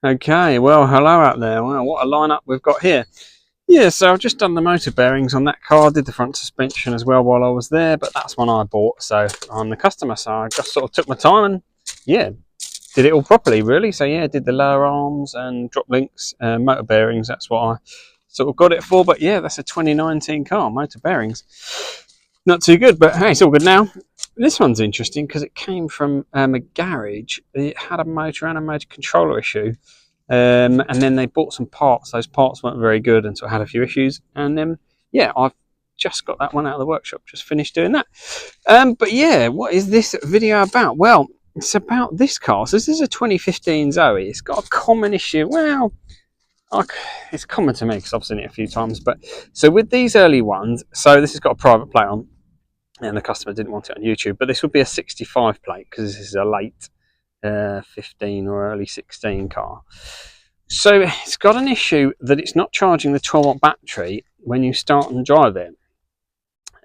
Okay, well, hello out there. Well, what a lineup we've got here. Yeah, so I've just done the motor bearings on that car, did the front suspension as well while I was there, but that's one I bought, so I'm the customer, so I just sort of took my time and, yeah, did it all properly, really. So, yeah, did the lower arms and drop links, motor bearings, that's what I sort of got it for, but yeah, that's a 2019 car, motor bearings. Not too good, but hey, it's all good now. This one's interesting because it came from a garage. It had a motor and a motor controller issue. And then they bought some parts. Those parts weren't very good and so I had a few issues. And yeah, I've just got that one out of the workshop, just finished doing that. But yeah, what is this video about? Well, it's about this car. So this is a 2015 Zoe. It's got a common issue. Well, it's common to me because I've seen it a few times. But so with these early ones, so this has got a private plate on, and the customer didn't want it on YouTube, but this would be a 65 plate because this is a late 15 or early 16 car. So it's got an issue that it's not charging the 12-volt battery when you start and drive it.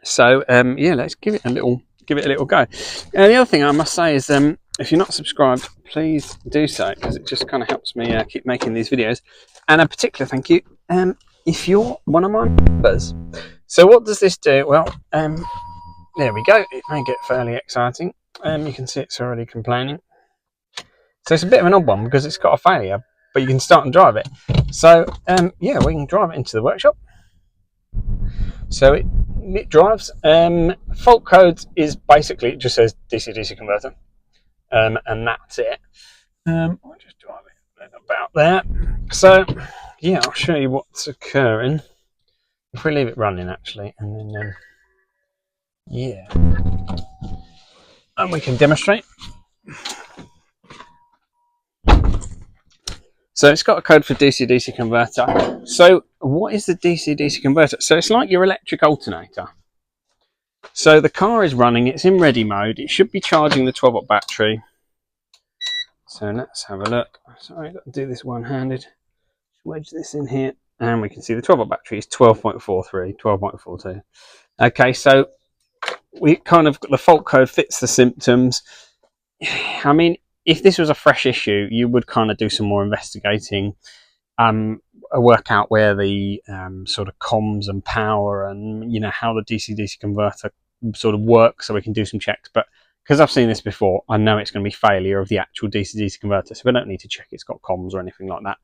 So yeah, let's give it a little go. The other thing I must say is if you're not subscribed, please do so because it just kind of helps me keep making these videos. And a particular thank you if you're one of my members. So what does this do? Well, there we go. It may get fairly exciting. You can see it's already complaining. So it's a bit of an odd one because it's got a failure, but you can start and drive it. So yeah, we can drive it into the workshop. So it drives. Fault code is basically, it just says DCDC converter. And that's it. I'll just drive it about there. So yeah, I'll show you what's occurring. If we leave it running actually, and then yeah, and we can demonstrate. So it's got a code for DC-DC converter. So what is the DC-DC converter? So it's like your electric alternator. So the car is running, it's in ready mode. It should be charging the 12-volt battery. So let's have a look. Sorry, I've got to do this one-handed. Wedge this in here. And we can see the 12-volt battery is 12.43, 12.42. Okay, so we kind of, the fault code fits the symptoms. I mean, if this was a fresh issue, you would kind of do some more investigating, work out where the sort of comms and power and, you know, how the DC-DC converter sort of works so we can do some checks. But because I've seen this before, I know it's going to be failure of the actual DC-DC converter, so we don't need to check it's got comms or anything like that.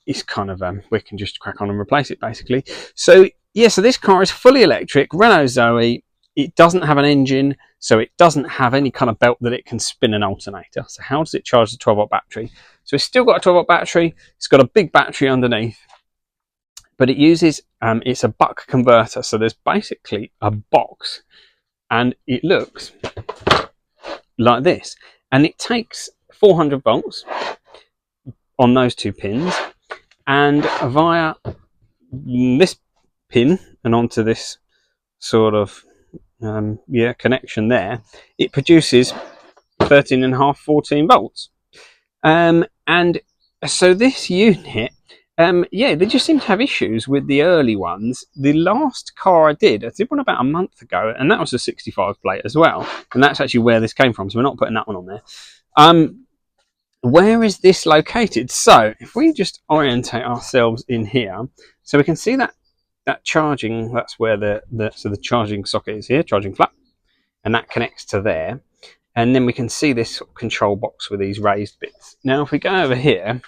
It's kind of, we can just crack on and replace it basically. So yeah, so this car is fully electric, Renault Zoe. It doesn't have an engine, so it doesn't have any kind of belt that it can spin an alternator. So how does it charge the 12-volt battery? So it's still got a 12-volt battery. It's got a big battery underneath, but it uses, it's a buck converter. So there's basically a box, and it looks like this. And it takes 400 volts on those two pins, and via this pin and onto this sort of yeah, connection there, it produces 13.5, 14 volts. And so this unit, yeah, they just seem to have issues with the early ones. The last car I did one about a month ago, and that was a 65 plate as well. And that's actually where this came from, so we're not putting that one on there. Where is this located? So if we just orientate ourselves in here, so we can see that charging, that's where the charging socket is here, charging flap, and that connects to there. And then we can see this control box with these raised bits. Now if we go over here,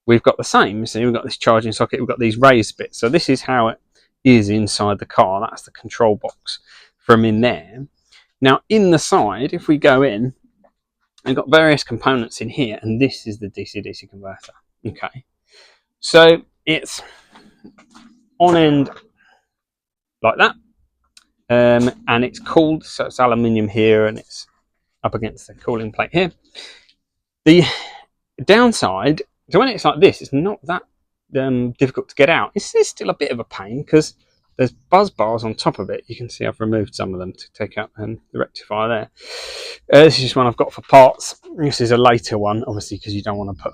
we've got the same. So we've got this charging socket, we've got these raised bits. So this is how it is inside the car. That's the control box from in there. Now in the side, if we go in, we've got various components in here, and this is the DC-DC converter. Okay, so it's on end like that, and it's cooled, so it's aluminium here and it's up against the cooling plate here. The downside, so when it's like this, it's not that difficult to get out. It's still a bit of a pain because there's buzz bars on top of it. You can see I've removed some of them to take out the rectifier there. This is just one I've got for parts. This is a later one, obviously, because you don't want to put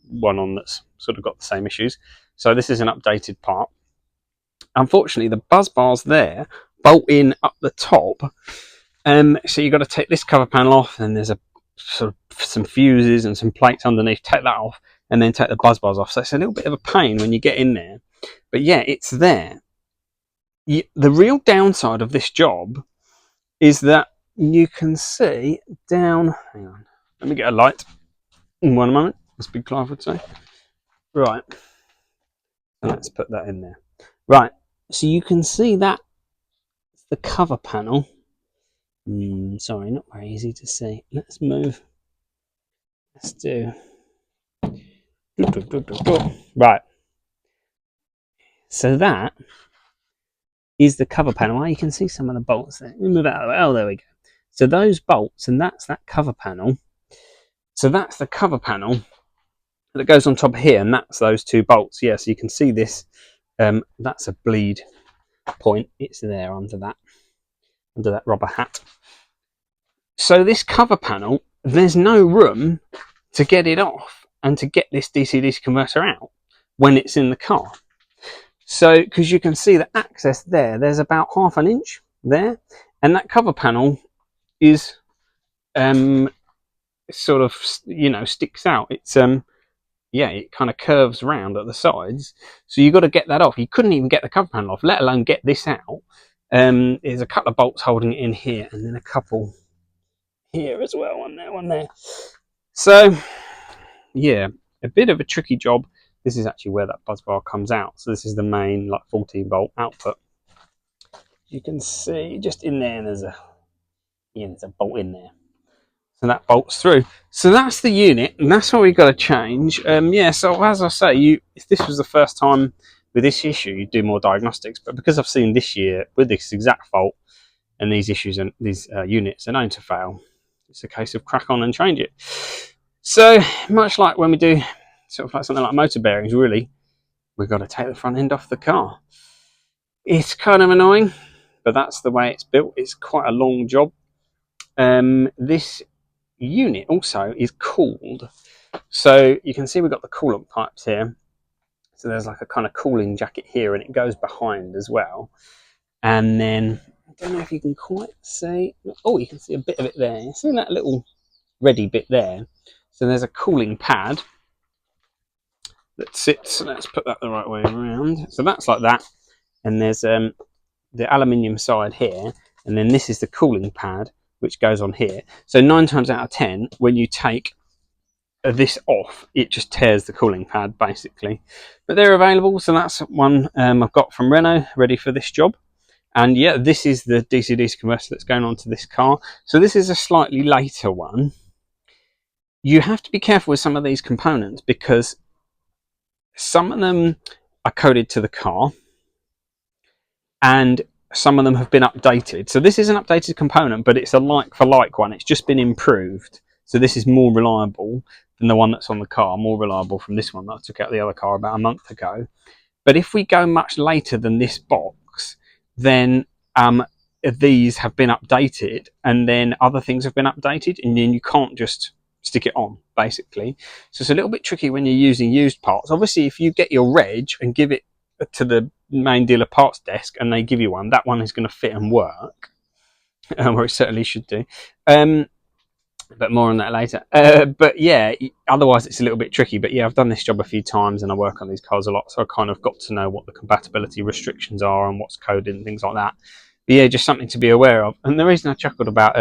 one on that's sort of got the same issues. So this is an updated part. Unfortunately, the buzz bars there bolt in up the top, so you've got to take this cover panel off, and there's a sort of some fuses and some plates underneath, take that off, and then take the buzz bars off. So it's a little bit of a pain when you get in there. But yeah, it's there. The real downside of this job is that you can see down, hang on, let me get a light in 1 moment, as Big Clive would say. Right, let's put that in there. Right, so you can see that the cover panel. Sorry, not very easy to see. Let's move. Let's do. Right, so that is the cover panel. Oh, you can see some of the bolts there. Move out of the way. Oh, there we go. So those bolts, and that's that cover panel. So that's the cover panel that goes on top here, and that's those two bolts. Yeah, so you can see this. That's a bleed point. It's there under that rubber hat. So this cover panel, there's no room to get it off and to get this DC-DC converter out when it's in the car. So, because you can see the access there, there's about 1/2 inch there, and that cover panel is sort of, you know, sticks out. It's yeah, it kind of curves round at the sides, so you've got to get that off. You couldn't even get the cover panel off, let alone get this out. There's a couple of bolts holding it in here, and then a couple here as well, one there. So yeah, a bit of a tricky job. This is actually where that buzz bar comes out. So this is the main, like, 14-volt output. You can see just in there, there's a bolt in there. So that bolts through. So that's the unit, and that's what we've got to change. Yeah, so as I say, if this was the first time with this issue, you'd do more diagnostics. But because I've seen this year with this exact fault and these issues and these units are known to fail, it's a case of crack on and change it. So much like when we do sort of like something like motor bearings, really, we've got to take the front end off the car. It's kind of annoying, but that's the way it's built. It's quite a long job. This unit also is cooled, so you can see we've got the coolant pipes here. So there's like a kind of cooling jacket here, and it goes behind as well. And then I don't know if you can quite see. Oh, you can see a bit of it there. You see that little ready bit there? So there's a cooling pad that sits. Let's put that the right way around. So that's like that, and there's the aluminium side here, and then this is the cooling pad which goes on here. So 9 times out of 10, when you take this off, it just tears the cooling pad basically. But they're available, so that's one I've got from Renault, ready for this job. And yeah, this is the DC-DC converter that's going onto this car. So this is a slightly later one. You have to be careful with some of these components because some of them are coded to the car and some of them have been updated. So this is an updated component, but it's a like for like one. It's just been improved. So this is more reliable than the one that's on the car, more reliable from this one that I took out the other car about a month ago. But if we go much later than this box, then these have been updated, and then other things have been updated, and then you can't just stick it on, basically. So it's a little bit tricky when you're using used parts. Obviously, if you get your reg and give it to the main dealer parts desk and they give you one, that one is going to fit and work, or it certainly should do. But more on that later. But yeah, otherwise it's a little bit tricky. But yeah, I've done this job a few times and I work on these cars a lot, so I kind of got to know what the compatibility restrictions are and what's coded and things like that. But yeah, just something to be aware of. And the reason I chuckled about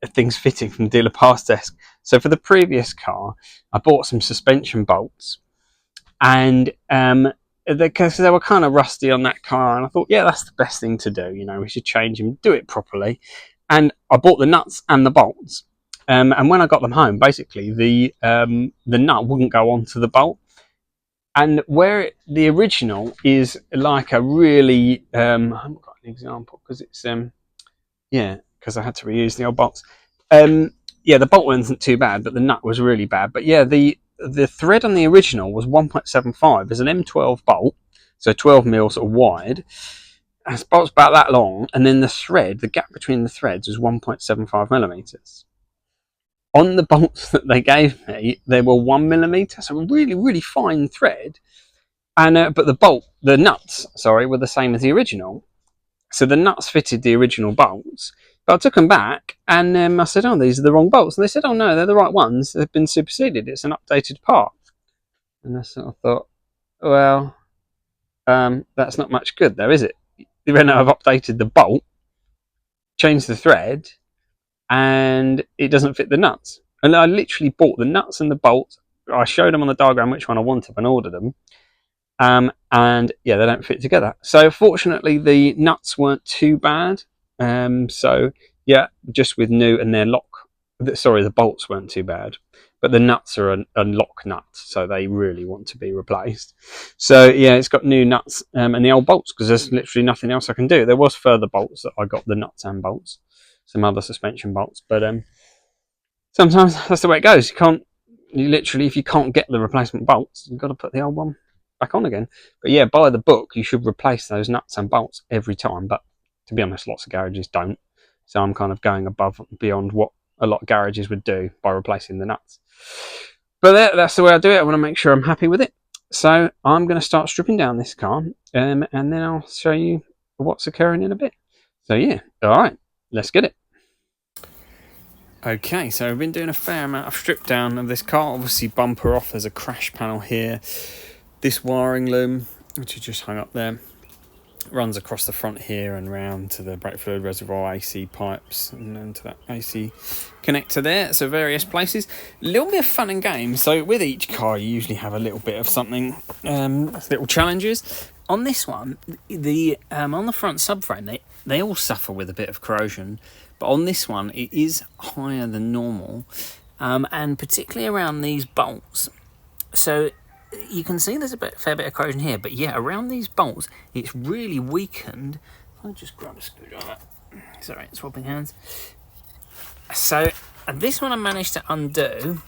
things fitting from the dealer parts desk, so for the previous car I bought some suspension bolts, and because they were kind of rusty on that car, and I thought, yeah, that's the best thing to do, you know, we should change them, do it properly. And I bought the nuts and the bolts, and when I got them home, basically the nut wouldn't go onto the bolt, and where the original is like a really I haven't got an example because it's yeah, because I had to reuse the old bolts. Yeah, the bolt wasn't too bad, but the nut was really bad. But yeah, the thread on the original was 1.75. There's an M12 bolt, so 12 mil sort of wide. The bolt's about that long, and then the thread, the gap between the threads was 1.75 millimeters. On the bolts that they gave me, they were 1 millimeter, so a really, really fine thread. And but the nuts, sorry, were the same as the original. So the nuts fitted the original bolts, But I took them back, and I said, oh, these are the wrong bolts. And they said, oh, no, they're the right ones. They've been superseded. It's an updated part. And I sort of thought, well, that's not much good, though, is it? The Renault have updated the bolt, changed the thread, and it doesn't fit the nuts. And I literally bought the nuts and the bolts. I showed them on the diagram which one I wanted and ordered them. And yeah, they don't fit together. So fortunately, the nuts weren't too bad. So yeah, just with new and their lock. Sorry, the bolts weren't too bad, but the nuts are a lock nut, so they really want to be replaced. So yeah, it's got new nuts and the old bolts, because there's literally nothing else I can do. There was further bolts that I got, the nuts and bolts, some other suspension bolts, but sometimes that's the way it goes. You literally, if you can't get the replacement bolts, you've got to put the old one back on again. But yeah, by the book, you should replace those nuts and bolts every time. But to be honest, lots of garages don't. So I'm kind of going above and beyond what a lot of garages would do by replacing the nuts. But that's the way I do it. I want to make sure I'm happy with it. So I'm going to start stripping down this car, and then I'll show you what's occurring in a bit. So yeah, all right, let's get it. Okay, so I've been doing a fair amount of strip down of this car. Obviously, bumper off. There's a crash panel here. This wiring loom, which is just hung up there, runs across the front here and round to the brake fluid reservoir, AC pipes, and then to that AC connector there. So various places. A little bit of fun and games. So with each car, you usually have a little bit of something, little challenges. On this one, the on the front subframe, they all suffer with a bit of corrosion. But on this one, it is higher than normal, and particularly around these bolts. So you can see there's a fair bit of corrosion here, but yeah, around these bolts, it's really weakened. I'll just grab a screwdriver. Sorry, swapping hands. So this one I managed to undo.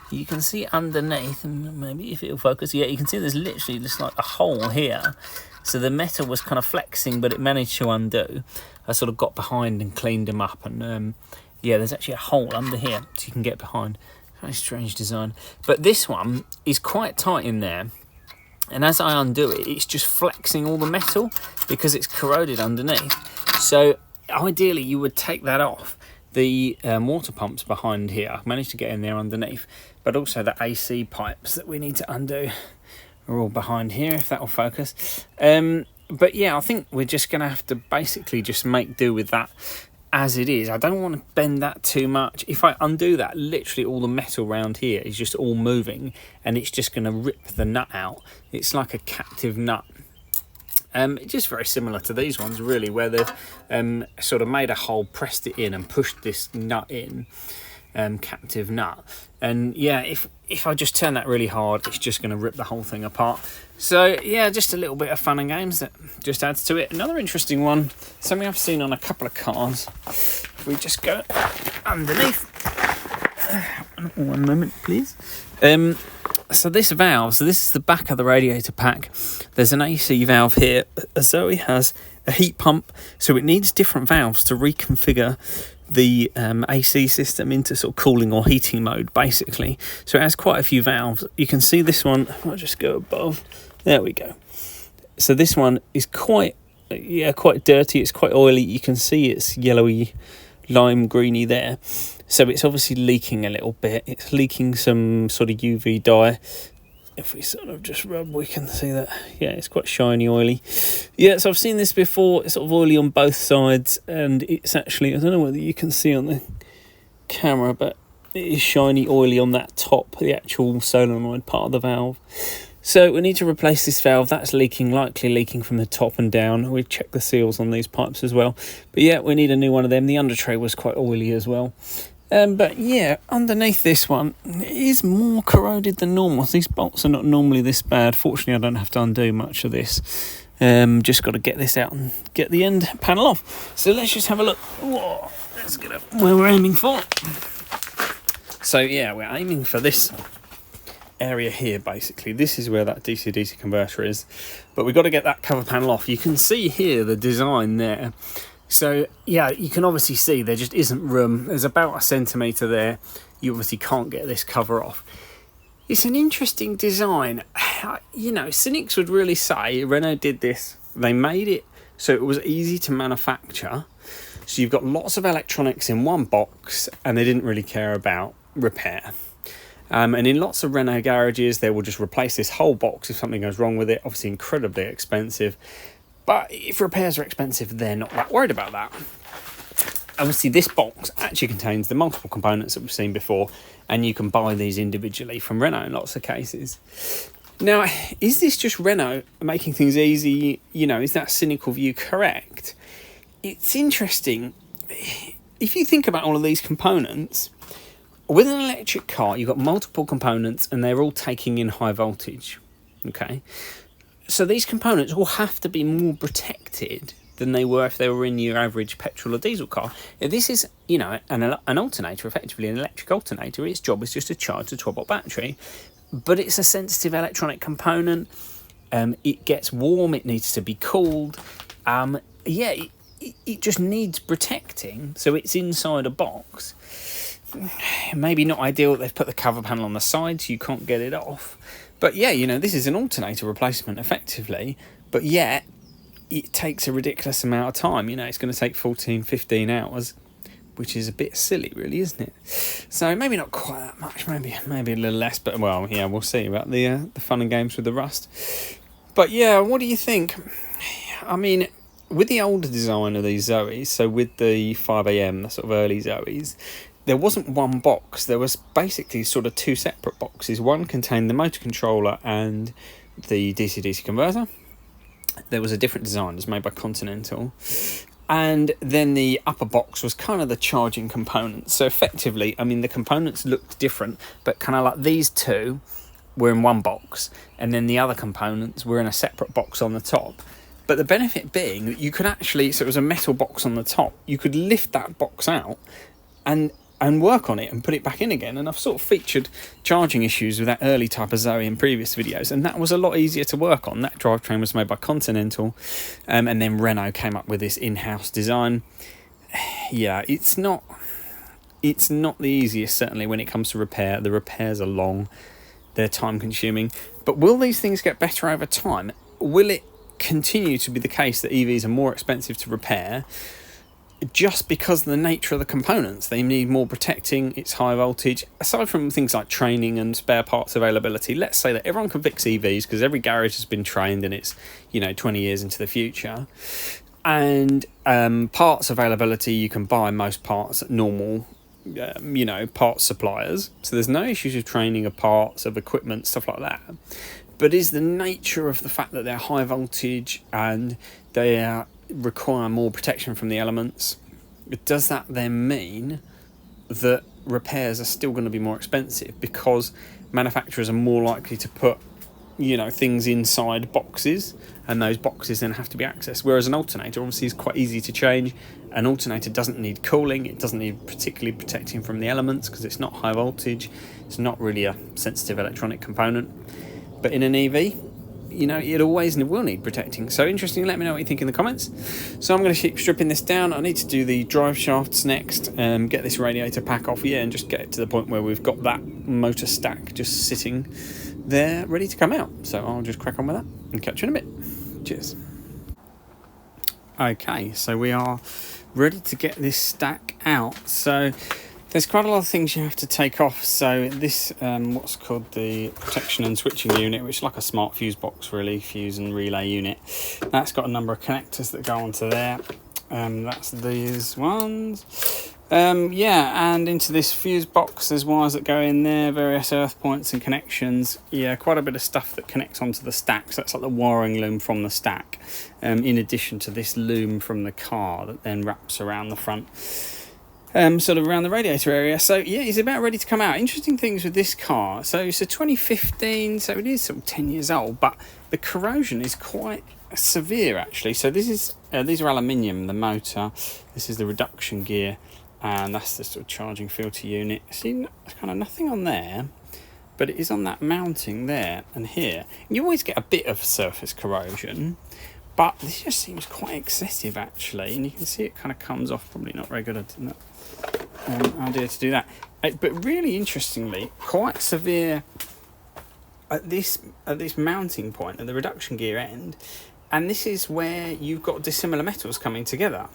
You can see underneath, and maybe if it'll focus, yeah, you can see there's literally just like a hole here. So the metal was kind of flexing, but it managed to undo. I sort of got behind and cleaned them up, and yeah, there's actually a hole under here, so you can get behind. Very strange design. But this one is quite tight in there, and as I undo it, it's just flexing all the metal because it's corroded underneath. So ideally, you would take that off. The water pumps behind here, I managed to get in there underneath, but also the AC pipes that we need to undo are all behind here, if that will focus. But yeah, I think we're just going to have to basically just make do with that as it is. I don't want to bend that too much. If I undo that, literally all the metal around here is just all moving, and it's just going to rip the nut out. It's like a captive nut. It's just very similar to these ones, really, where they've sort of made a hole, pressed it in, and pushed this nut in, captive nut. And yeah, if I just turn that really hard, it's just going to rip the whole thing apart. So yeah, just a little bit of fun and games that just adds to it. Another interesting one, something I've seen on a couple of cars. If we just go underneath. One moment, please. So this valve, so this is the back of the radiator pack. There's an AC valve here. Zoe has a heat pump, so it needs different valves to reconfigure the AC system into sort of cooling or heating mode, basically. So it has quite a few valves. You can see this one. I'll just go above. There we go. So this one is quite dirty. It's quite oily. You can see it's yellowy, lime greeny there. So it's obviously leaking a little bit. It's leaking some sort of UV dye. If we sort of just rub, we can see that. Yeah, it's quite shiny, oily. Yeah, so I've seen this before. It's sort of oily on both sides, and it's actually, I don't know whether you can see on the camera, but it is shiny, oily on that top, the actual solenoid part of the valve. So we need to replace this valve. That's leaking, likely leaking from the top and down. We've checked the seals on these pipes as well. But yeah, we need a new one of them. The under tray was quite oily as well. But yeah, underneath this one, it is more corroded than normal. These bolts are not normally this bad. Fortunately, I don't have to undo much of this. Just got to get this out and get the end panel off. So let's just have a look. Whoa, let's get up where we're aiming for. So yeah, we're aiming for this area here, basically. This is where that DC-DC converter is. But we've got to get that cover panel off. You can see here the design there. So yeah, you can obviously see there just isn't room. There's about 1 centimetre there. You obviously can't get this cover off. It's an interesting design. You know, cynics would really say Renault did this. They made it so it was easy to manufacture. So you've got lots of electronics in one box, and they didn't really care about repair. And in lots of Renault garages, they will just replace this whole box if something goes wrong with it. Obviously incredibly expensive, but if repairs are expensive, they're not that worried about that. Obviously this box actually contains the multiple components that we've seen before, and you can buy these individually from Renault in lots of cases. Now, is this just Renault making things easy? You know, is that cynical view correct? It's interesting. If you think about all of these components, with an electric car, you've got multiple components and they're all taking in high voltage. Okay, so these components all have to be more protected than they were if they were in your average petrol or diesel car. If this is, you know, an alternator, effectively an electric alternator, its job is just to charge the 12-volt battery, but it's a sensitive electronic component. It gets warm, it needs to be cooled. It just needs protecting, so it's inside a box. Maybe not ideal that they've put the cover panel on the side so you can't get it off. But yeah, you know, this is an alternator replacement effectively, but yet it takes a ridiculous amount of time. You know, it's going to take 14-15 hours, which is a bit silly really, isn't it? So maybe not quite that much, maybe a little less, but well, yeah, we'll see about the fun and games with the rust. But yeah, what do you think? I mean, with the older design of these Zoes, so with the 5am, the sort of early Zoes, there wasn't one box. There was basically sort of two separate boxes. One contained the motor controller and the DCDC converter. There was a different design. It was made by Continental. And then the upper box was kind of the charging components. So effectively, I mean, the components looked different, but kind of like these two were in one box, and then the other components were in a separate box on the top. But the benefit being that you could actually, so it was a metal box on the top, you could lift that box out and work on it and put it back in again. And I've sort of featured charging issues with that early type of Zoe in previous videos, and that was a lot easier to work on. That drivetrain was made by Continental, and then Renault came up with this in-house design. Yeah, it's not the easiest, certainly when it comes to repair. The repairs are long, they're time consuming, but will these things get better over time? Will it continue to be the case that EVs are more expensive to repair just because of the nature of the components? They need more protecting, it's high voltage. Aside from things like training and spare parts availability, let's say that everyone can fix EVs because every garage has been trained and it's, you know, 20 years into the future. And parts availability, you can buy most parts at normal, you know, parts suppliers. So there's no issues with training of parts, of equipment, stuff like that. But is the nature of the fact that they're high voltage and they require more protection from the elements, does that then mean that repairs are still going to be more expensive because manufacturers are more likely to put, you know, things inside boxes, and those boxes then have to be accessed? Whereas an alternator obviously is quite easy to change. An alternator doesn't need cooling, it doesn't need particularly protecting from the elements because it's not high voltage, it's not really a sensitive electronic component. But in an EV, you know, it always will need protecting. So interesting, let me know what you think in the comments. So I'm going to keep stripping this down. I need to do the drive shafts next, get this radiator pack off, and just get it to the point where we've got that motor stack just sitting there ready to come out. So I'll just crack on with that and catch you in a bit. Cheers. Okay, so we are ready to get this stack out. So there's quite a lot of things you have to take off. So this, what's called the protection and switching unit, which is like a smart fuse box really, fuse and relay unit. That's got a number of connectors that go onto there. That's these ones. And into this fuse box there's wires that go in there, various earth points and connections. Yeah, quite a bit of stuff that connects onto the stack. So that's like the wiring loom from the stack, in addition to this loom from the car that then wraps around the front. Sort of around the radiator area. So yeah, it's about ready to come out. Interesting things with this car. So it's a 2015, so it is sort of 10 years old, but the corrosion is quite severe actually. So this is these are aluminium, the motor, this is the reduction gear, and that's the sort of charging filter unit. See, there's kind of nothing on there, but it is on that mounting there and here. And you always get a bit of surface corrosion, but this just seems quite excessive actually, and you can see it kind of comes off. Probably not very good at that idea to do that, but really interestingly quite severe at this mounting point at the reduction gear end. And this is where you've got dissimilar metals coming together,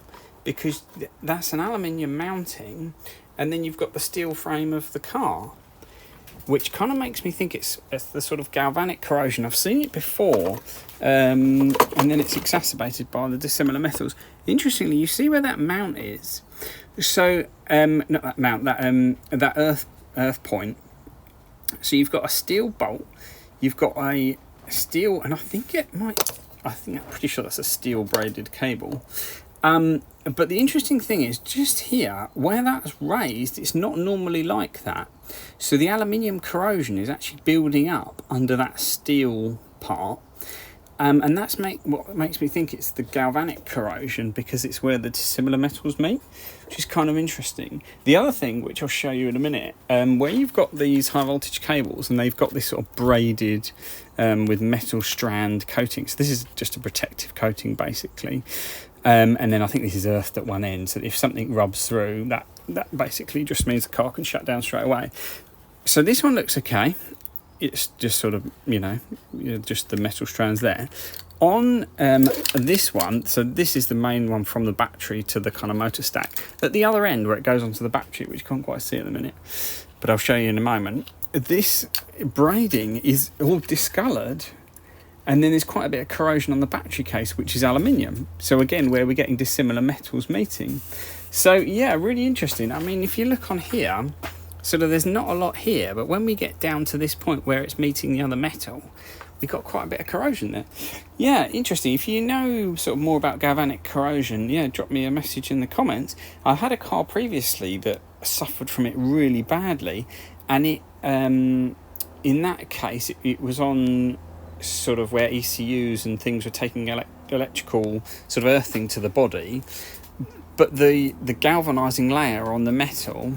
because that's an aluminium mounting, and then you've got the steel frame of the car, which kind of makes me think it's the sort of galvanic corrosion. I've seen it before, and then it's exacerbated by the dissimilar metals. Interestingly, you see where that mount is. So, not that mount, that earth point. So you've got a steel bolt, you've got a steel, and I'm pretty sure that's a steel braided cable. But the interesting thing is, just here, where that's raised, it's not normally like that. So the aluminium corrosion is actually building up under that steel part. And that's what makes me think it's the galvanic corrosion, because it's where the dissimilar metals meet, which is kind of interesting. The other thing, which I'll show you in a minute, where you've got these high voltage cables and they've got this sort of braided with metal strand coating. So this is just a protective coating, basically. And then I think this is earthed at one end, so if something rubs through, that basically just means the car can shut down straight away. So this one looks okay. It's just sort of, just the metal strands there. On this one, so this is the main one from the battery to the kind of motor stack. At the other end, where it goes onto the battery, which you can't quite see at the minute, but I'll show you in a moment, this braiding is all discoloured. And then there's quite a bit of corrosion on the battery case, which is aluminium. So again, where we're getting dissimilar metals meeting. So yeah, really interesting. I mean, if you look on here, so there's not a lot here, but when we get down to this point where it's meeting the other metal, we've got quite a bit of corrosion there. Yeah, interesting. If you know sort of more about galvanic corrosion, yeah, drop me a message in the comments. I had a car previously that suffered from it really badly, and it in that case, it was on sort of where ECUs and things were taking electrical sort of earthing to the body, but the galvanizing layer on the metal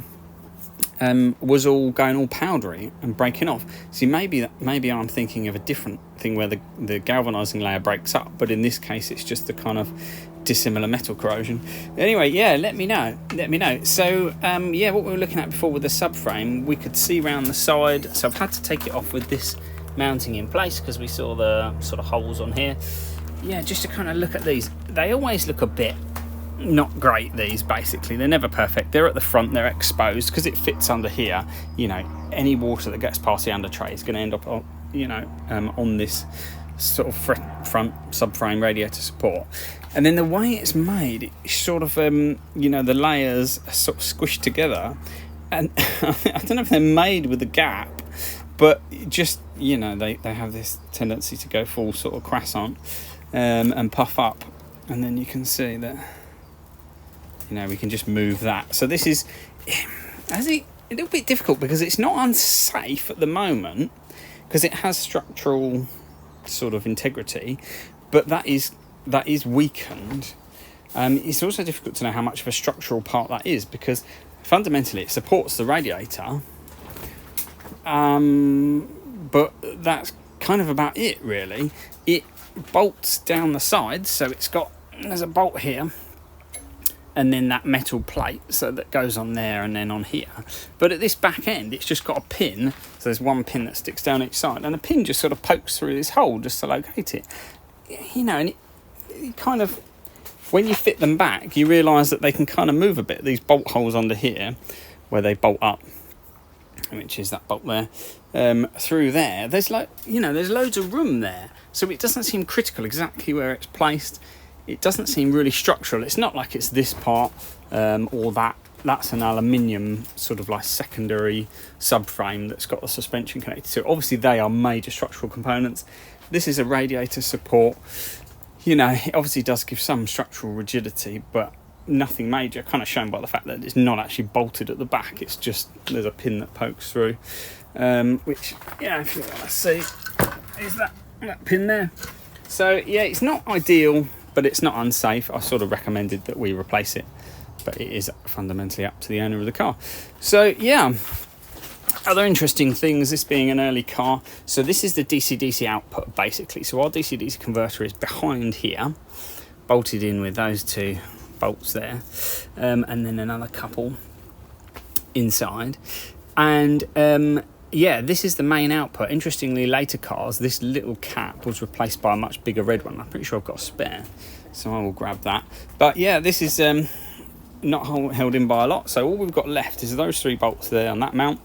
was all going all powdery and breaking off. See, maybe I'm thinking of a different thing where the galvanizing layer breaks up, but in this case it's just the kind of dissimilar metal corrosion. Anyway, yeah, let me know. So yeah, what we were looking at before with the subframe, we could see around the side, so I've had to take it off with this mounting in place because we saw the sort of holes on here. Yeah, just to kind of look at these, they always look a bit not great. These, basically, they're never perfect. They're at the front, they're exposed because it fits under here. Any water that gets past the under tray is going to end up on on this sort of front subframe radiator support. And then the way it's made, it's sort of the layers are sort of squished together, and I don't know if they're made with a gap, but just, they have this tendency to go full sort of croissant and puff up. And then you can see that, we can just move that. So this is a little bit difficult because it's not unsafe at the moment because it has structural sort of integrity, but that is weakened. It's also difficult to know how much of a structural part that is because fundamentally it supports the radiator. But that's kind of about it, really. It bolts down the sides, so there's a bolt here, and then that metal plate, so that goes on there and then on here. But at this back end, it's just got a pin, so there's one pin that sticks down each side, and the pin just sort of pokes through this hole just to locate it. And it kind of, when you fit them back, you realise that they can kind of move a bit. These bolt holes under here, where they bolt up, which is that bolt there, through there, there's loads of room there, so it doesn't seem critical exactly where it's placed. It doesn't seem really structural. It's not like it's this part or that's an aluminium sort of like secondary subframe that's got the suspension connected to it. Obviously they are major structural components. This is a radiator support. It obviously does give some structural rigidity, but nothing major, kind of shown by the fact that it's not actually bolted at the back. It's just there's a pin that pokes through, which, if you want to see, is that pin there. So yeah, it's not ideal, but it's not unsafe. I sort of recommended that we replace it, but it is fundamentally up to the owner of the car. So yeah, other interesting things, this being an early car, so this is the DCDC output basically. So our DCDC converter is behind here, bolted in with those two bolts there, and then another couple inside, and yeah, this is the main output. Interestingly, later cars, this little cap was replaced by a much bigger red one. I'm pretty sure I've got a spare, so I will grab that. But yeah, this is not held in by a lot, so all we've got left is those 3 bolts there on that mount,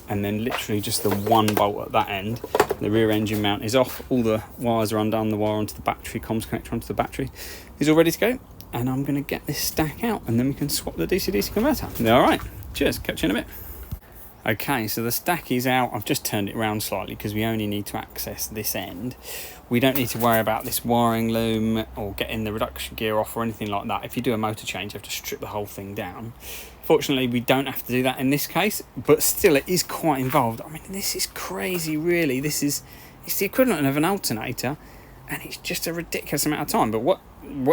and then literally just the 1 bolt at that end. The rear engine mount is off, all the wires are undone, the wire onto the battery, comms connector onto the battery is all ready to go, and I'm going to get this stack out and then we can swap the DC-DC converter. Alright, cheers, catch you in a bit. Okay, so the stack is out. I've just turned it around slightly because we only need to access this end. We don't need to worry about this wiring loom or getting the reduction gear off or anything like that. If you do a motor change, you have to strip the whole thing down. Fortunately, we don't have to do that in this case, but still it is quite involved. I mean, this is crazy, really. It's the equivalent of an alternator, and it's just a ridiculous amount of time. But what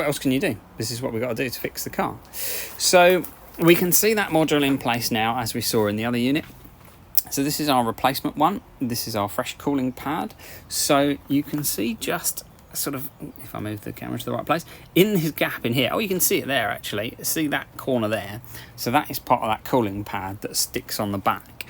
else can you do? This is what we've got to do to fix the car. So we can see that module in place now, as we saw in the other unit. So this is our replacement one. This is our fresh cooling pad. So you can see just sort of, if I move the camera to the right place, in this gap in here. Oh, you can see it there actually. See that corner there? So that is part of that cooling pad that sticks on the back.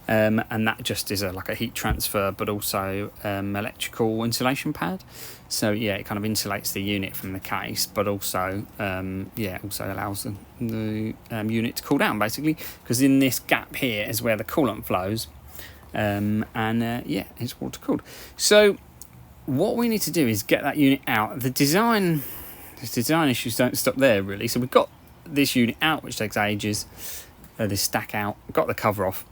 And that just is like a heat transfer, but also electrical insulation pad. So yeah, it kind of insulates the unit from the case, but also also allows the unit to cool down basically, because in this gap here is where the coolant flows, it's water cooled. So what we need to do is get that unit out. The design issues don't stop there really. So we've got this unit out, which takes ages. This stack out, got the cover off.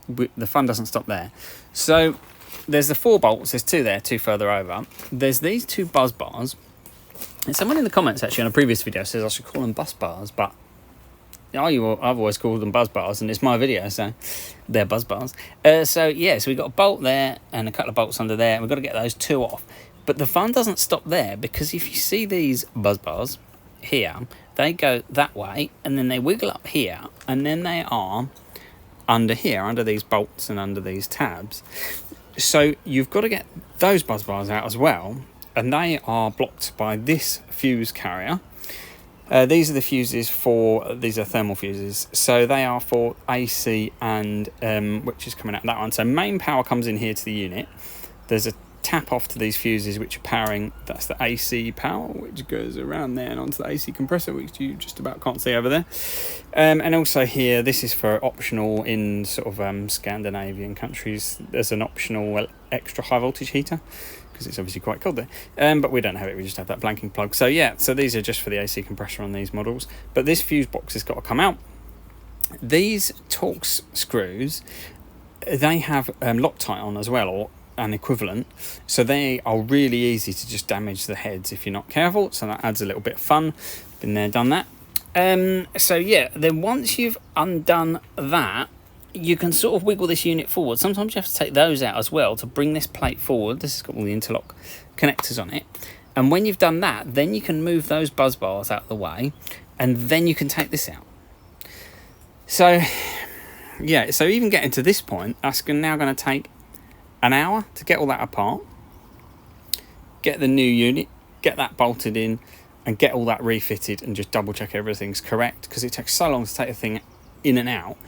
The fun doesn't stop there. So there's the 4 bolts. There's 2 there, 2 further over. There's these 2 buzz bars. And someone in the comments actually on a previous video says I should call them bus bars, but I've always called them buzz bars, and it's my video, so they're buzz bars. So we've got a bolt there and a couple of bolts under there, and we've got to get those 2 off. But the fun doesn't stop there, because if you see these buzz bars here, they go that way, and then they wiggle up here, and then they are under here, under these bolts and under these tabs. So you've got to get those buzz bars out as well, and they are blocked by this fuse carrier. These are the fuses these are thermal fuses, so they are for AC and which is coming out of that one. So main power comes in here to the unit. There's a tap off to these fuses which are powering, that's the AC power, which goes around there and onto the AC compressor, which you just about can't see over there. And also here, this is for optional in sort of Scandinavian countries. There's an optional extra high voltage heater, because it's obviously quite cold there, but we don't have it, we just have that blanking plug. So yeah, so these are just for the AC compressor on these models, but this fuse box has got to come out. These Torx screws, they have Loctite on as well, or an equivalent, so they are really easy to just damage the heads if you're not careful, so that adds a little bit of fun. Been there, done that. So yeah, then once you've undone that, you can sort of wiggle this unit forward. Sometimes you have to take those out as well to bring this plate forward. This has got all the interlock connectors on it, and when you've done that, then you can move those buzz bars out of the way, and then you can take this out. So yeah, so even getting to this point, that's now going to take an hour to get all that apart, get the new unit, get that bolted in, and get all that refitted, and just double check everything's correct, because it takes so long to take a thing in and out.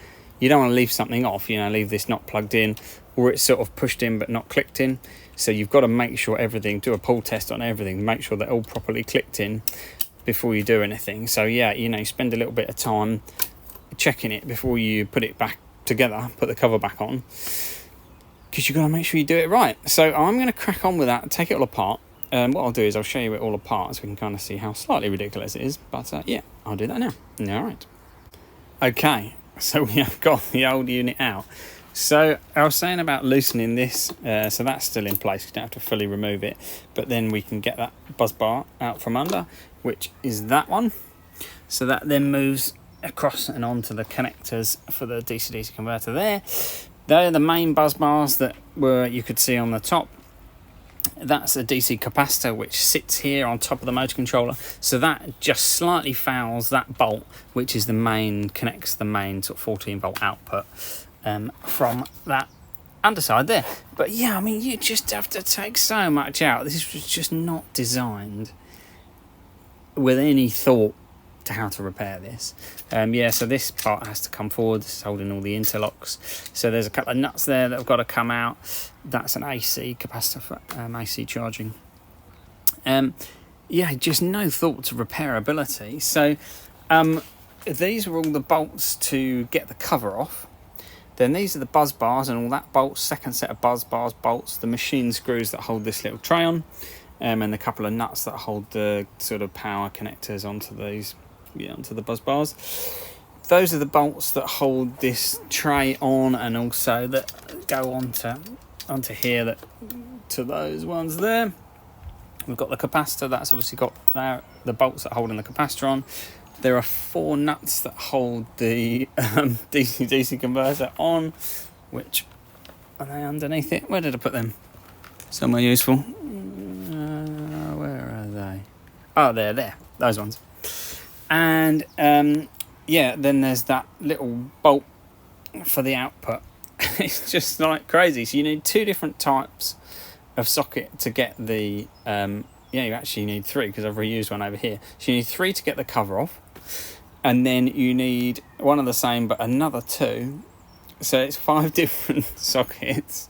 You don't want to leave something off, leave this not plugged in, or it's sort of pushed in but not clicked in. So you've got to make sure everything, do a pull test on everything, make sure they're all properly clicked in before you do anything. So yeah, you spend a little bit of time checking it before you put it back together, put the cover back on, because you've got to make sure you do it right. So I'm going to crack on with that and take it all apart. What I'll do is I'll show you it all apart so we can kind of see how slightly ridiculous it is. But yeah, I'll do that now. All right. Okay, so we have got the old unit out. So I was saying about loosening this, so that's still in place. You don't have to fully remove it. But then we can get that buzz bar out from under, which is that one. So that then moves across and onto the connectors for the DC-DC converter there. They're the main buzz bars that you could see on the top. That's a DC capacitor which sits here on top of the motor controller. So that just slightly fouls that bolt, which is connects the main sort of 14 volt output from that underside there. But yeah, I mean, you just have to take so much out. This was just not designed with any thought to how to repair this. Yeah, so this part has to come forward. This is holding all the interlocks. So there's a couple of nuts there that have got to come out. That's an AC capacitor for AC charging. Yeah, just no thought to repairability. So these are all the bolts to get the cover off. Then these are the buzz bars and all that bolts, second set of buzz bars, bolts, the machine screws that hold this little tray on, and a couple of nuts that hold the sort of power connectors onto these, onto the buzz bars. Those are the bolts that hold this tray on, and also that go onto here, that to those ones there. We've got the capacitor, that's obviously got the bolts that hold in the capacitor on. There are 4 nuts that hold the DC-DC converter on, which are they underneath it? Where did I put them? Somewhere useful. Where are they? Oh, they're there. Those ones. And yeah, then there's that little bolt for the output. It's just like crazy. So you need 2 different types of socket to get the yeah, you actually need 3 because I've reused one over here. So you need 3 to get the cover off, and then you need one of the same but another 2, so it's 5 different sockets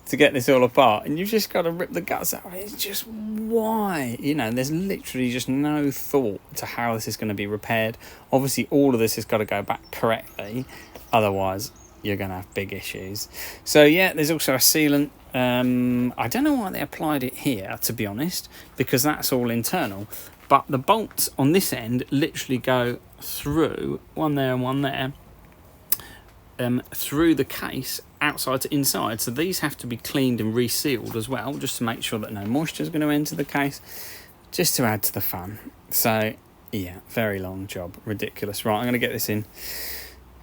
to get this all apart, and you've just got to rip the guts out. It's just, why? There's literally just no thought to how this is going to be repaired. Obviously all of this has got to go back correctly, otherwise you're going to have big issues. So yeah, there's also a sealant. I don't know why they applied it here, to be honest, because that's all internal, but the bolts on this end literally go through, one there and one there, through the case outside to inside. So these have to be cleaned and resealed as well, just to make sure that no moisture is going to enter the case, just to add to the fun. So yeah, very long job, ridiculous. Right, I'm going to get this in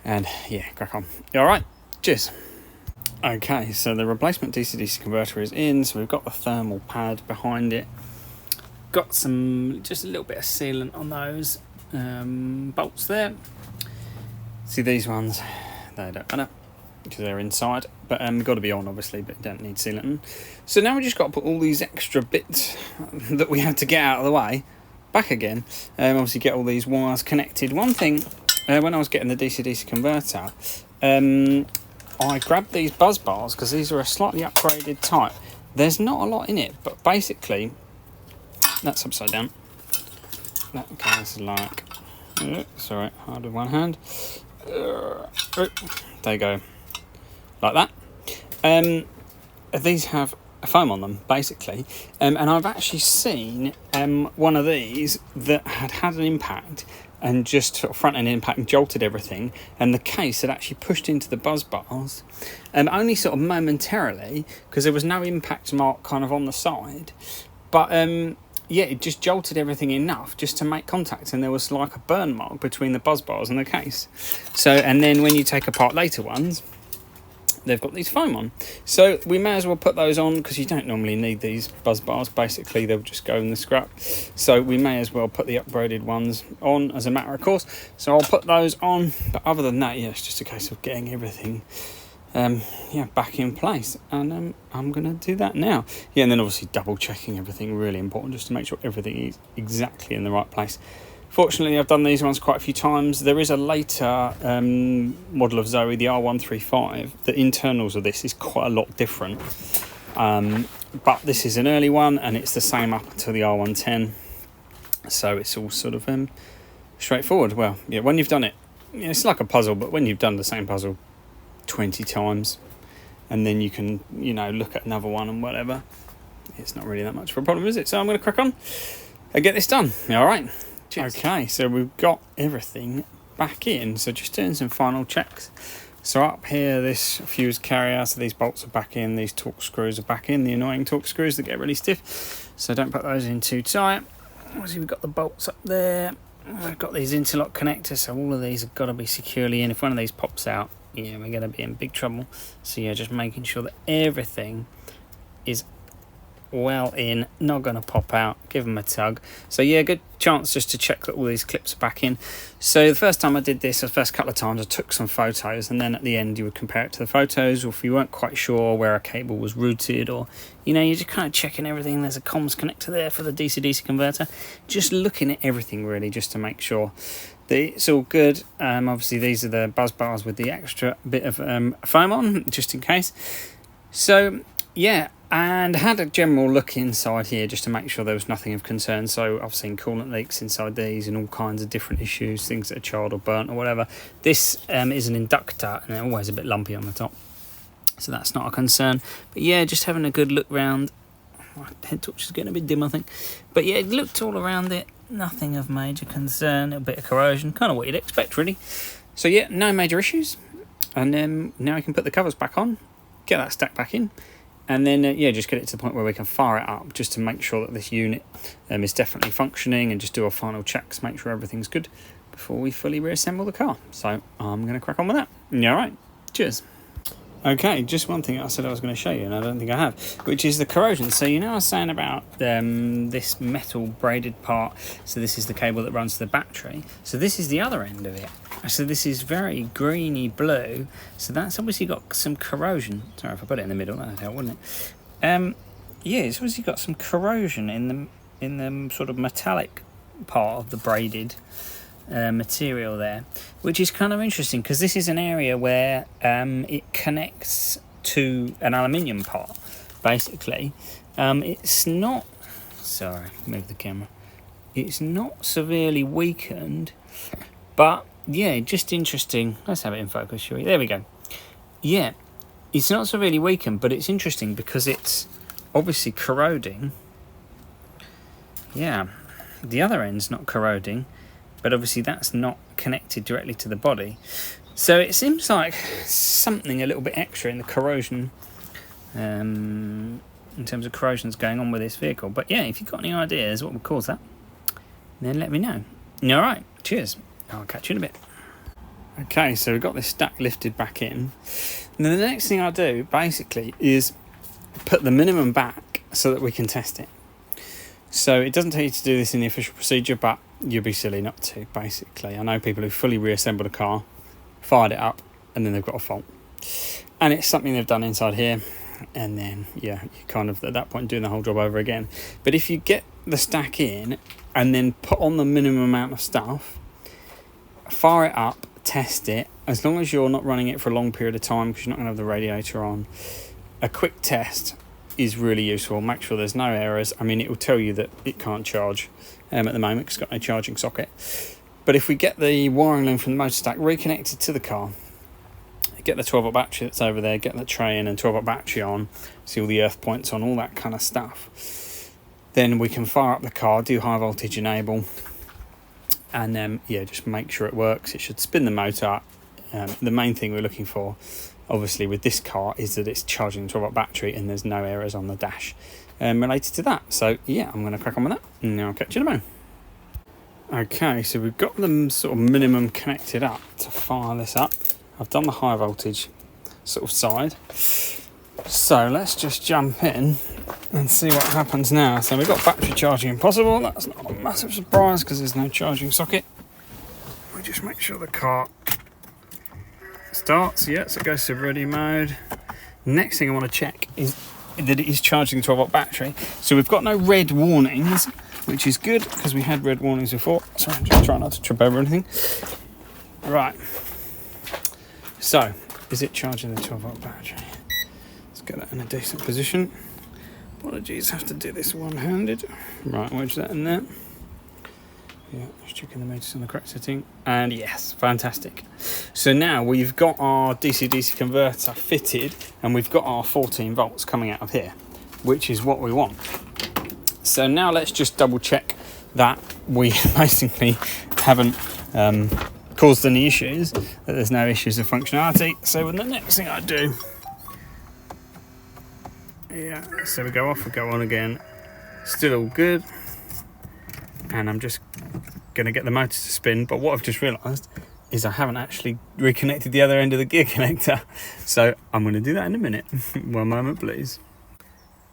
and yeah, crack on. All right, cheers. Okay, so the replacement DC-DC converter is in, so we've got the thermal pad behind it. Got just a little bit of sealant on those bolts there. See these ones, they don't matter because they're inside, but got to be on obviously, but don't need sealant. So now we just got to put all these extra bits that we had to get out of the way back again. Obviously get all these wires connected. One thing, when I was getting the DC-DC converter, I grabbed these buzz bars because these are a slightly upgraded type. There's not a lot in it, but basically, that's upside down. That goes like, sorry, hard with one hand. There you go, like that. These have a foam on them, basically, and I've actually seen one of these that had an impact and just sort of front end impact and jolted everything, and the case had actually pushed into the buzz bars, only sort of momentarily because there was no impact mark kind of on the side, but yeah, it just jolted everything enough just to make contact, and there was like a burn mark between the buzz bars and the case. So, and then when you take apart later ones, they've got these foam on, so we may as well put those on because you don't normally need these buzz bars. Basically they'll just go in the scrap, so we may as well put the upgraded ones on as a matter of course. So I'll put those on, but other than that, yeah, it's just a case of getting everything yeah, back in place, and I'm gonna do that now. Yeah, and then obviously double checking everything, really important, just to make sure everything is exactly in the right place. Fortunately, I've done these ones quite a few times. There is a later model of Zoe, the R135. The internals of this is quite a lot different. But this is an early one, and it's the same up until the R110. So it's all sort of straightforward. Well, yeah, when you've done it, it's like a puzzle, but when you've done the same puzzle 20 times, and then you can, look at another one and whatever, it's not really that much of a problem, is it? So I'm going to crack on and get this done. All right. Cheers. Okay, so we've got everything back in, so just doing some final checks. So up here, this fuse carrier, so these bolts are back in, these torque screws are back in, the annoying torque screws that get really stiff, so don't put those in too tight. Obviously we've got the bolts up there, we've got these interlock connectors, so all of these have got to be securely in. If one of these pops out, yeah, we're going to be in big trouble. So yeah, just making sure that everything is well in, not going to pop out. Give them a tug. So yeah, good chance just to check that all these clips are back in. So the first time I did this, the first couple of times I took some photos, and then at the end you would compare it to the photos, or if you weren't quite sure where a cable was routed, or you know, you're just kind of checking everything. There's a comms connector there for the DC-DC converter, just looking at everything really, just to make sure that it's all good. Obviously these are the buzz bars with the extra bit of foam on, just in case. So yeah, and had a general look inside here just to make sure there was nothing of concern. So I've seen coolant leaks inside these and all kinds of different issues, things that are charred or burnt or whatever. This is an inductor, and they're always a bit lumpy on the top, so that's not a concern. But yeah, just having a good look round. My head torch is getting a bit dim, I think. But yeah, it looked all around it, nothing of major concern. A bit of corrosion, kind of what you'd expect really. So yeah, no major issues. And then now we can put the covers back on, get that stack back in, and then yeah, just get it to the point where we can fire it up, just to make sure that this unit is definitely functioning, and just do our final checks, make sure everything's good before we fully reassemble the car. So I'm going to crack on with that. Yeah, all right, cheers. Okay, just one thing I said I was going to show you, and I don't think I have, which is the corrosion. So you know I was saying about this metal braided part. So this is the cable that runs to the battery. So this is the other end of it. So this is very greeny blue. So that's obviously got some corrosion. Sorry if I put it in the middle, that'd help, wouldn't it? Yeah, it's obviously got some corrosion in the sort of metallic part of the braided material there, which is kind of interesting, because this is an area where it connects to an aluminium part basically. It's not, sorry, move the camera, it's not severely weakened, but yeah, just interesting. Let's have it in focus, shall we? There we go. Yeah, it's not severely weakened, but it's interesting because it's obviously corroding. Yeah, the other end's not corroding, but obviously that's not connected directly to the body. So it seems like something a little bit extra in the corrosion, in terms of corrosion's going on with this vehicle. But yeah, if you've got any ideas what would cause that, then let me know. All right, cheers. I'll catch you in a bit. Okay, so we've got this stack lifted back in. And then the next thing I do basically is put the minimum back so that we can test it. So it doesn't tell you to do this in the official procedure, but you'd be silly not to, basically. I know people who fully reassembled a car, fired it up, and then they've got a fault. And it's something they've done inside here, and then, yeah, you're kind of, at that point, doing the whole job over again. But if you get the stack in, and then put on the minimum amount of stuff, fire it up, test it, as long as you're not running it for a long period of time, because you're not going to have the radiator on, a quick test is really useful. Make sure there's no errors. I mean, it will tell you that it can't charge at the moment because it's got no charging socket. But if we get the wiring loom from the motor stack reconnected to the car, get the 12-volt battery that's over there, get the tray in and 12-volt battery on, see all the earth points on, all that kind of stuff, then we can fire up the car, do high voltage enable, and then yeah, just make sure it works. It should spin the motor up. The main thing we're looking for, obviously, with this car is that it's charging the 12-volt battery and there's no errors on the dash related to that. So yeah, I'm going to crack on with that, and now I'll catch you in a moment. Okay, so we've got them sort of minimum connected up to fire this up. I've done the high voltage sort of side. So let's just jump in and see what happens now. So we've got battery charging impossible. That's not a massive surprise because there's no charging socket. We just make sure the car starts. Yeah, so it goes to ready mode. Next thing I want to check is that it is charging the 12-volt battery. So we've got no red warnings, which is good because we had red warnings before. So I'm just trying not to trip over anything. Right. So, is it charging the 12-volt battery? Let's get that in a decent position. Apologies, have to do this one-handed. Right, wedge that in there. Yeah, just checking the meters on the correct setting. And yes, fantastic. So now we've got our DC-DC converter fitted, and we've got our 14 volts coming out of here, which is what we want. So now let's just double check that we basically haven't caused any issues, that there's no issues of functionality. So the next thing I do, yeah, so we go off, we go on again, still all good, and I'm just going to get the motor to spin. But what I've just realised is I haven't actually reconnected the other end of the gear connector, so I'm going to do that in a minute. One moment please.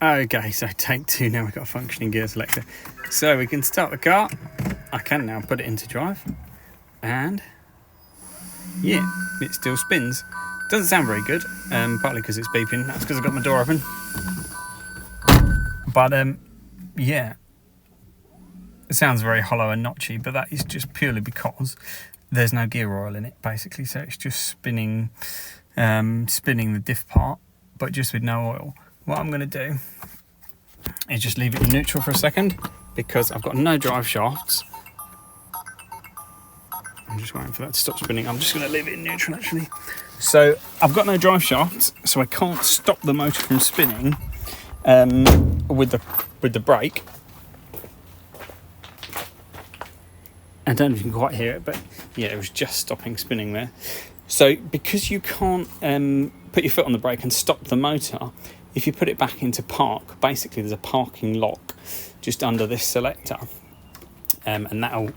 Okay, so take two now. We've got a functioning gear selector. So we can start the car. I can now put it into drive. And yeah, it still spins. Doesn't sound very good, partly because it's beeping. That's because I've got my door open. But yeah, it sounds very hollow and notchy, but that is just purely because there's no gear oil in it, basically. So it's just spinning the diff part, but just with no oil. What I'm going to do is just leave it in neutral for a second, because I've got no drive shafts. I'm just waiting for that to stop spinning. I'm just going to leave it in neutral, actually. So I've got no drive shafts, so I can't stop the motor from spinning with the brake. I don't know if you can quite hear it, but yeah, it was just stopping spinning there. So because you can't put your foot on the brake and stop the motor, if you put it back into park, basically there's a parking lock just under this selector, and that'll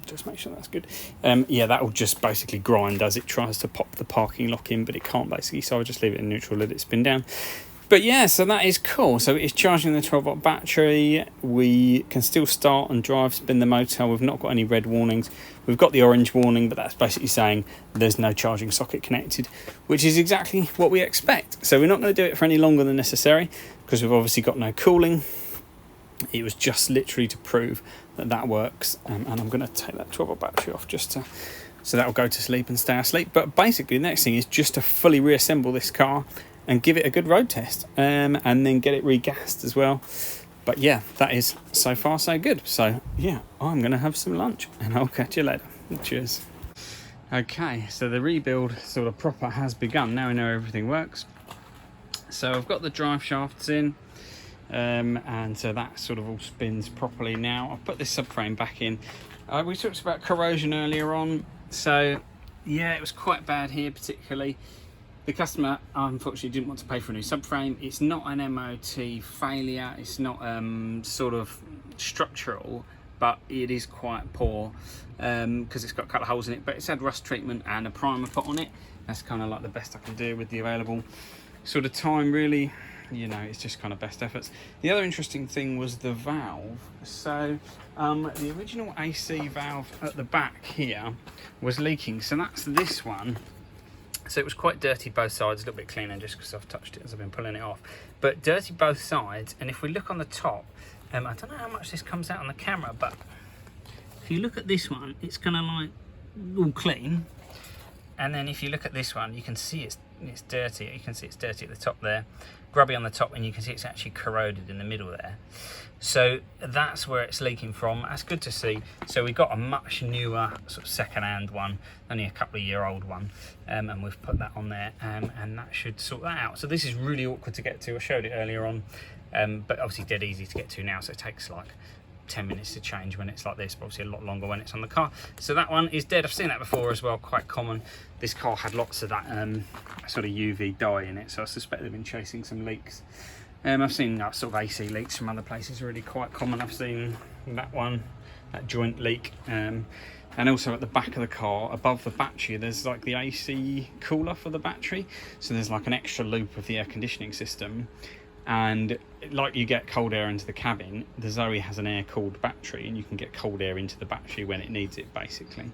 just make sure that's good. Yeah, that'll just basically grind as it tries to pop the parking lock in, but it can't basically, so I'll just leave it in neutral, let it spin down. But yeah, so that is cool. So it's charging the 12-volt battery. We can still start and drive, spin the motor. We've not got any red warnings. We've got the orange warning, but that's basically saying there's no charging socket connected, which is exactly what we expect. So we're not going to do it for any longer than necessary, because we've obviously got no cooling. It was just literally to prove that that works. And I'm going to take that 12-volt battery off just to, so that'll go to sleep and stay asleep. But basically the next thing is just to fully reassemble this car and give it a good road test, and then get it regassed as well. But yeah, that is so far so good. So yeah, I'm going to have some lunch and I'll catch you later. Cheers. Okay, so the rebuild sort of proper has begun. Now we know everything works. So I've got the drive shafts in, and so that sort of all spins properly now. I've put this subframe back in. We talked about corrosion earlier on. So yeah, it was quite bad here particularly. The customer unfortunately didn't want to pay for a new subframe. It's not an MOT failure, it's not sort of structural, but it is quite poor because it's got a couple of holes in it, but it's had rust treatment and a primer put on it. That's kind of like the best I can do with the available sort of time, really. You know, it's just kind of best efforts. The other interesting thing was the valve. So the original AC valve at the back here was leaking, so that's this one. So it was quite dirty both sides, a little bit cleaner just because I've touched it as I've been pulling it off. But dirty both sides, and if we look on the top, I don't know how much this comes out on the camera, but if you look at this one, it's kind of like all clean. And then if you look at this one, you can see it's dirty. You can see it's dirty at the top there, grubby on the top, and you can see it's actually corroded in the middle there. So that's where it's leaking from. That's good to see. So we got a much newer sort of second-hand one, only a couple of year old one, and we've put that on there, and that should sort that out. So this is really awkward to get to. I showed it earlier on, but obviously dead easy to get to now. So it takes like 10 minutes to change when it's like this, but obviously a lot longer when it's on the car. So that one is dead. I've seen that before as well, quite common. This car had lots of that sort of UV dye in it, so I suspect they've been chasing some leaks. I've seen sort of AC leaks from other places, really quite common. I've seen that one, that joint leak, and also at the back of the car, above the battery, there's like the AC cooler for the battery. So there's like an extra loop of the air conditioning system, and like you get cold air into the cabin, the Zoe has an air-cooled battery, and you can get cold air into the battery when it needs it, basically.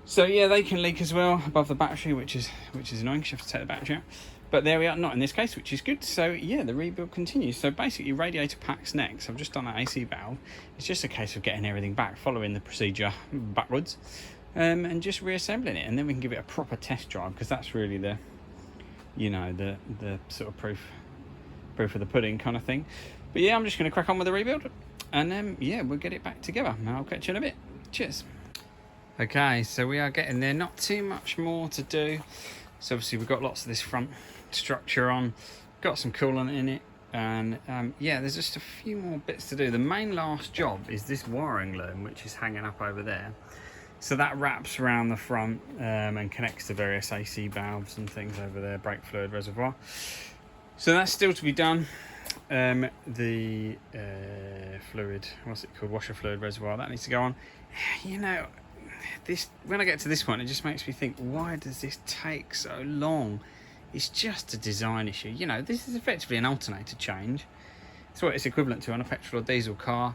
So yeah, they can leak as well above the battery, which is annoying because you have to take the battery out. But there we are, not in this case, which is good. So yeah, the rebuild continues. So basically radiator packs next. I've just done that AC valve. It's just a case of getting everything back, following the procedure backwards, and just reassembling it. And then we can give it a proper test drive, because that's really the, you know, the sort of proof of the pudding kind of thing. But yeah, I'm just going to crack on with the rebuild, and then yeah, we'll get it back together. And I'll catch you in a bit. Cheers. Okay, so we are getting there. Not too much more to do. So obviously we've got lots of this front structure on, got some coolant in it, and yeah, there's just a few more bits to do. The main last job is this wiring loom, which is hanging up over there. So that wraps around the front and connects to various AC valves and things over there, brake fluid reservoir. So that's still to be done. The fluid, what's it called, washer fluid reservoir, that needs to go on. You know, this, when I get to this point, it just makes me think, why does this take so long? It's just a design issue. You know, this is effectively an alternator change. It's what it's equivalent to on a petrol or diesel car.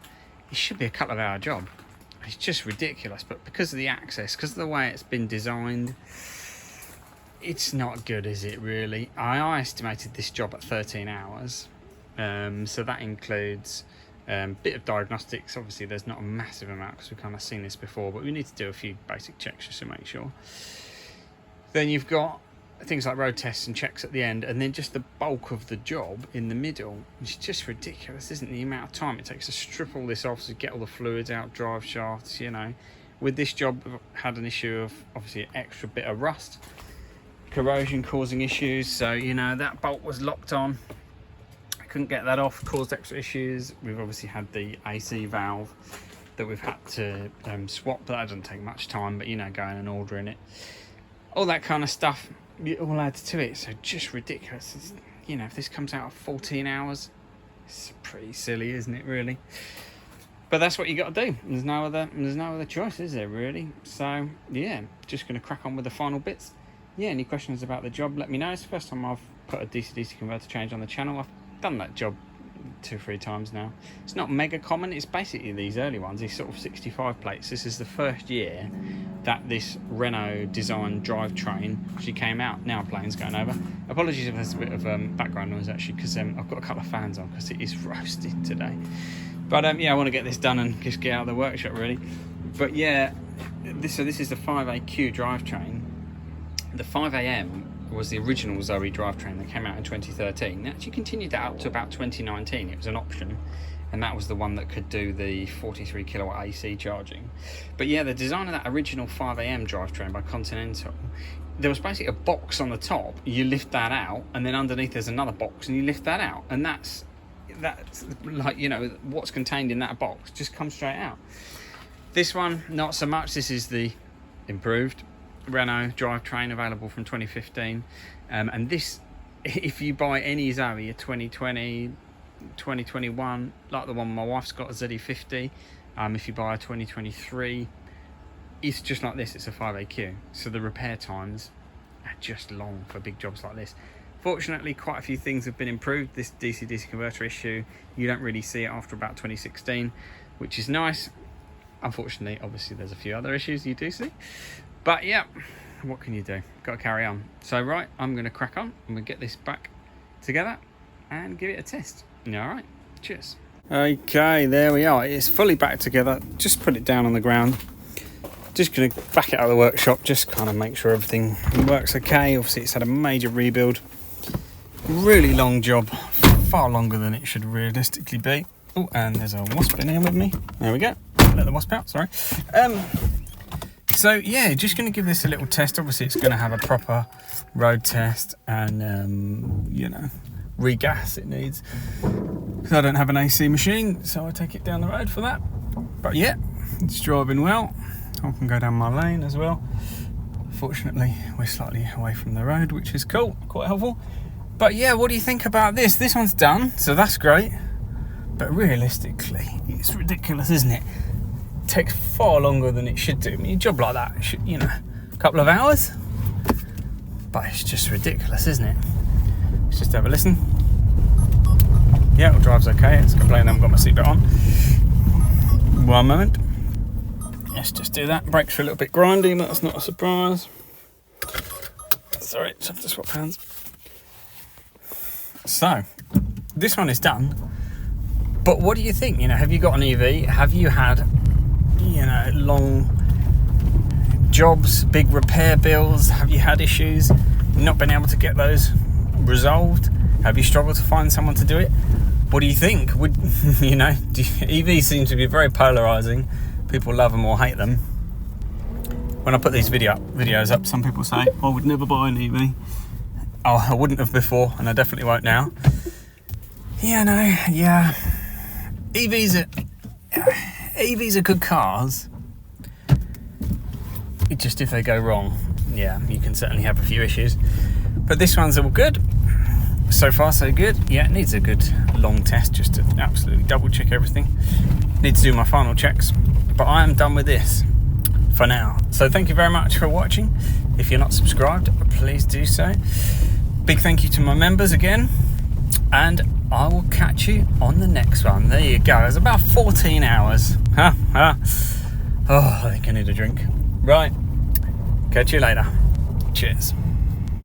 It should be a couple of hour job. It's just ridiculous, but because of the access, because of the way it's been designed, it's not good, is it really? I estimated this job at 13 hours. So that includes a bit of diagnostics. Obviously there's not a massive amount because we've kind of seen this before, but we need to do a few basic checks just to make sure. Then you've got things like road tests and checks at the end, and then just the bulk of the job in the middle. It's just ridiculous, isn't it? The amount of time it takes to strip all this off, to get all the fluids out, drive shafts, you know. With this job, I've had an issue of obviously an extra bit of rust, corrosion causing issues. So, you know, that bolt was locked on. I couldn't get that off, caused extra issues. We've obviously had the AC valve that we've had to swap. That doesn't take much time, but, you know, going and ordering it. All that kind of stuff, it all adds to it. So just ridiculous. It's, you know, if this comes out of 14 hours, it's pretty silly, isn't it, really? But that's what you got to do. There's no other choice, is there, really? So yeah, just going to crack on with the final bits. Yeah, any questions about the job, let me know. It's the first time I've put a DC-DC converter change on the channel. I've done that job 2 or 3 times now. It's not mega common. It's basically these early ones, these sort of 65 plates. This is the first year that this Renault design drivetrain actually came out. Now a plane's going over. Apologies if there's a bit of background noise actually, because I've got a couple of fans on because it is roasting today. But yeah, I want to get this done and just get out of the workshop really. But yeah, this is the 5AQ drivetrain. The 5AM was the original Zoe drivetrain that came out in 2013. It actually continued that up to about 2019. It was an option, and that was the one that could do the 43 kilowatt AC charging. But yeah, the design of that original 5AM drivetrain by Continental, there was basically a box on the top. You lift that out, and then underneath there's another box, and you lift that out, and that's like, you know, what's contained in that box just comes straight out. This one, not so much. This is the improved Renault drivetrain available from 2015, and this, if you buy any Zoe, a 2020, 2021, like the one my wife's got, a ZE50, if you buy a 2023, it's just like this. It's a 5AQ, so the repair times are just long for big jobs like this. Fortunately, quite a few things have been improved. This DC-DC converter issue, you don't really see it after about 2016, which is nice. Unfortunately, obviously there's a few other issues you do see, but yeah, what can you do? Got to carry on. So right, I'm going to crack on. I'm going to get this back together and give it a test. All right, cheers. Okay, there we are. It's fully back together. Just put it down on the ground. Just going to back it out of the workshop, just kind of make sure everything works okay. Obviously it's had a major rebuild. Really long job, far longer than it should realistically be. Oh, and there's a wasp in here with me. There we go. Let the wasp out, sorry. So yeah, just going to give this a little test. Obviously it's going to have a proper road test and you know, regas it needs. Because I don't have an AC machine, so I take it down the road for that. But yeah, it's driving well. I can go down my lane as well. Fortunately, we're slightly away from the road, which is cool, quite helpful. But yeah, what do you think about this? This one's done, so that's great. But realistically, it's ridiculous, isn't it? It takes far longer than it should do. I mean, a job like that should, you know, a couple of hours. But it's just ridiculous, isn't it? Let's just have a listen. Yeah, it drives okay. It's complaining I haven't got my seatbelt on. One moment. Let's just do that. Brakes are a little bit grindy, but that's not a surprise. Sorry, just have to swap hands. So, this one is done. But what do you think? You know, have you got an EV? Have you had, you know, long jobs, big repair bills? Have you had issues, not been able to get those resolved? Have you struggled to find someone to do it? What do you think? Would, you know, EVs seem to be very polarizing. People love them or hate them. When I put these videos up, some people say, I would never buy an EV. Oh, I wouldn't have before, and I definitely won't now. Yeah, no, yeah. EVs are good cars. It just, if they go wrong, yeah, you can certainly have a few issues. But this one's all good. So far, so good. Yeah, it needs a good long test just to absolutely double check everything. Need to do my final checks. But I am done with this for now. So thank you very much for watching. If you're not subscribed, please do so. Big thank you to my members again. And I will catch you on the next one. There you go. It's about 14 hours. Oh, I think I need a drink. Right. Catch you later. Cheers.